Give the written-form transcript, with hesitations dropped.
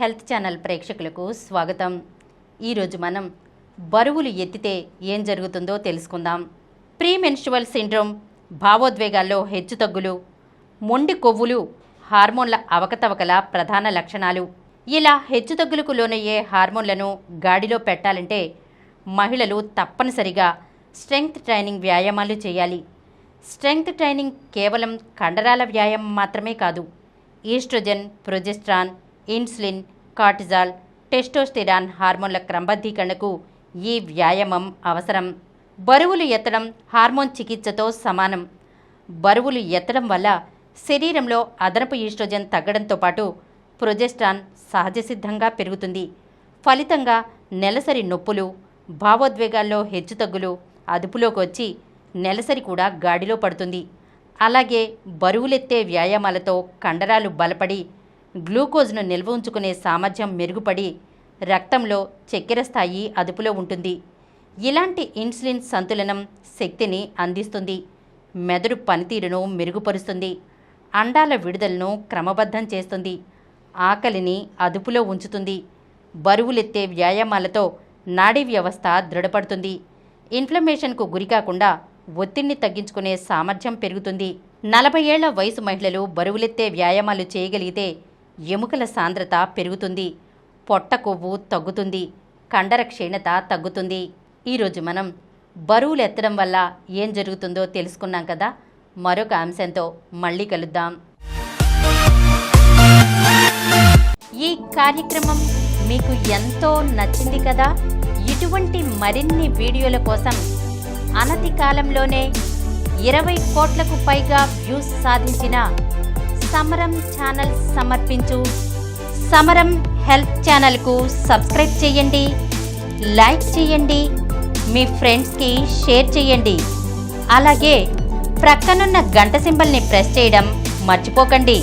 Health channel ప్రేక్షకులకు స్వాగతం. ఈరోజు మనం బరువులు ఎత్తితే ఏం జరుగుతుందో తెలుసుకుందాం. ప్రీ మెన్స్ట్రువల్ సిండ్రోమ్, భావోద్వేగాల్లో హెచ్చుతగ్గులు, మొండి కొవ్వులు, హార్మోన్ల అవకతవకల ప్రధాన లక్షణాలు. ఇలా హెచ్చుతగ్గులకు లోనయ్యే హార్మోన్లను గాడిలో పెట్టాలంటే మహిళలు తప్పనిసరిగా స్ట్రెంగ్త్ ట్రైనింగ్ వ్యాయామాలు చేయాలి. స్ట్రెంగ్త్ ట్రైనింగ్ కేవలం కండరాల వ్యాయామం మాత్రమే కాదు. Estrogen, progesterone, insulin, cortisol, testosterone హార్మోన్ల క్రమబద్ధీకరణకు ఈ వ్యాయామం అవసరం. బరువులు ఎత్తడం హార్మోన్ చికిత్సతో సమానం. బరువులు ఎత్తడం వల్ల శరీరంలో అదనపు ఈస్ట్రోజన్ తగ్గడంతో పాటు ప్రొజెస్ట్రాన్ సహజసిద్ధంగా పెరుగుతుంది. ఫలితంగా నెలసరి నొప్పులు, భావోద్వేగాల్లో హెచ్చుతగ్గులు అదుపులోకి వచ్చి నెలసరి కూడా గాడిలో పడుతుంది. అలాగే బరువులెత్తే వ్యాయామాలతో కండరాలు బలపడి గ్లూకోజ్ను నిల్వ ఉంచుకునే సామర్థ్యం మెరుగుపడి రక్తంలో చక్కెర స్థాయి అదుపులో ఉంటుంది. ఇలాంటి ఇన్సులిన్ సంతులనం శక్తిని అందిస్తుంది, మెదడు పనితీరును మెరుగుపరుస్తుంది, అండాల విడుదలను క్రమబద్ధం చేస్తుంది, ఆకలిని అదుపులో ఉంచుతుంది. బరువులెత్తే వ్యాయామాలతో నాడీ వ్యవస్థ దృఢపడుతుంది. ఇన్ఫ్లమేషన్కు గురికాకుండా ఒత్తిడిని తగ్గించుకునే సామర్థ్యం పెరుగుతుంది. 40 ఏళ్ల వయసు మహిళలు బరువులెత్తే వ్యాయామాలు చేయగలిగితే ఎముకల సాంద్రత పెరుగుతుంది, పొట్ట కొవ్వు తగ్గుతుంది, కండర క్షీణత తగ్గుతుంది. ఈరోజు మనం బరువులు ఎత్తడం వల్ల ఏం జరుగుతుందో తెలుసుకున్నాం కదా. మరొక అంశంతో మళ్ళీ కలుద్దాం. ఈ కార్యక్రమం మీకు ఎంతో నచ్చింది కదా. ఇటువంటి మరిన్ని వీడియోల కోసం అనతి కాలంలోనే 20 కోట్లకు పైగా వ్యూస్ సాధించిన సమరం ఛానల్ సమర్పించు సమరం హెల్త్ ఛానల్కు సబ్స్క్రైబ్ చేయండి, లైక్ చేయండి, మీ ఫ్రెండ్స్కి షేర్ చేయండి. అలాగే ప్రక్కనున్న గంట సింబల్ని ప్రెస్ చేయడం మర్చిపోకండి.